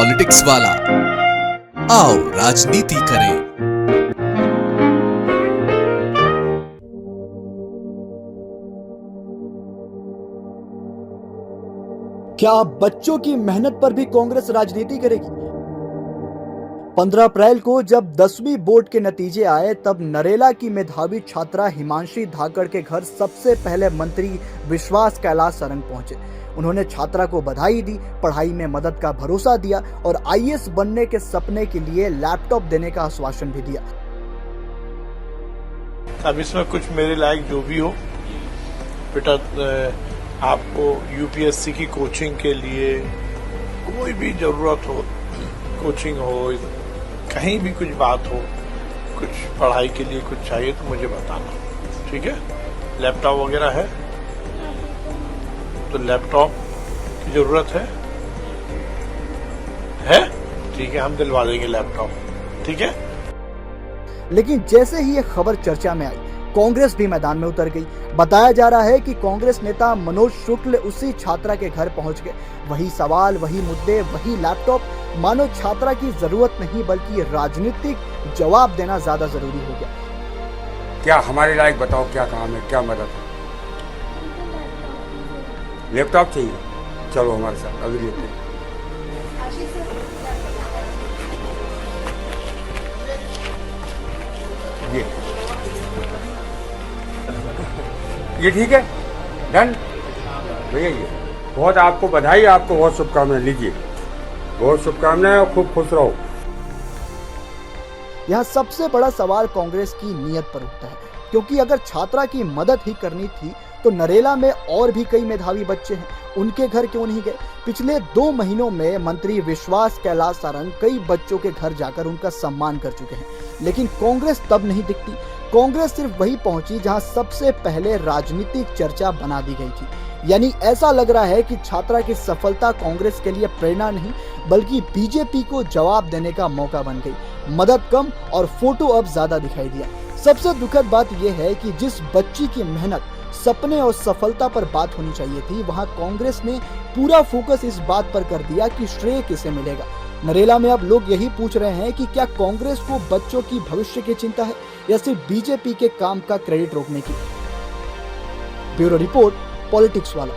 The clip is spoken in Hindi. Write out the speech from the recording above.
पॉलिटिक्स वाला। आओ राजनीति करें। क्या बच्चों की मेहनत पर भी कांग्रेस राजनीति करेगी? 15 अप्रैल को जब 10वीं बोर्ड के नतीजे आए तब नरेला की मेधावी छात्रा हिमांशी धाकड़ के घर सबसे पहले मंत्री विश्वास कैलाश सरंग पहुंचे। उन्होंने छात्रा को बधाई दी, पढ़ाई में मदद का भरोसा दिया और आईएएस बनने के सपने के लिए लैपटॉप देने का आश्वासन भी दिया। अब इसमें कुछ मेरे लायक जो भी हो, बेटा आपको यूपीएससी की कोचिंग के लिए कोई भी जरूरत हो, कोचिंग हो, कहीं भी कुछ बात हो, कुछ पढ़ाई के लिए कुछ चाहिए तो मुझे बताना, ठीक है? लैपटॉप वगैरह है तो लैपटॉप की जरूरत है? ठीक है, हम दिलवा देंगे लैपटॉप, ठीक है? लेकिन जैसे ही ये खबर चर्चा में आई, कांग्रेस भी मैदान में उतर गई। बताया जा रहा है कि कांग्रेस नेता मनोज शुक्ल उसी छात्रा के घर पहुंच गए। वही सवाल, वही मुद्दे, वही लैपटॉप। मानो छात्रा की जरूरत नहीं बल्कि राजनीतिक जवाब देना ज्यादा जरूरी हो गया। क्या हमारे लायक बताओ, क्या काम है, क्या मदद है? लैपटॉप चाहिए, चलो हमारे साथ अभी लेते हैं। ये ठीक है, डन भैया। ये बहुत आपको बधाई, आपको बहुत शुभकामनाएं। लीजिए, बहुत शुभकामनाएं और खूब खुश रहो। यहाँ सबसे बड़ा सवाल कांग्रेस की नीयत पर उठता है, क्योंकि अगर छात्रा की मदद ही करनी थी तो नरेला में और भी कई मेधावी बच्चे हैं, उनके घर क्यों नहीं गए? पिछले 2 महीनों में मंत्री विश्वास कैलाश सरंग कई बच्चों के घर जाकर उनका सम्मान कर चुके हैं, लेकिन कांग्रेस तब नहीं दिखती। कांग्रेस सिर्फ वही पहुंची जहां सबसे पहले राजनीतिक चर्चा बना दी गई थी। यानी ऐसा लग रहा है कि छात्रा की सफलता कांग्रेस के लिए प्रेरणा नहीं बल्कि बीजेपी को जवाब देने का मौका बन गई। मदद कम और फोटो अब ज्यादा दिखाई दिया। सबसे दुखद बात यह है कि जिस बच्ची की मेहनत, सपने और सफलता पर बात होनी चाहिए थी, वहां कांग्रेस ने पूरा फोकस इस बात पर कर दिया कि श्रेय किसे मिलेगा। नरेला में अब लोग यही पूछ रहे हैं कि क्या कांग्रेस को बच्चों की भविष्य की चिंता है या सिर्फ बीजेपी के काम का क्रेडिट रोकने की? ब्यूरो रिपोर्ट, पॉलिटिक्स वाला।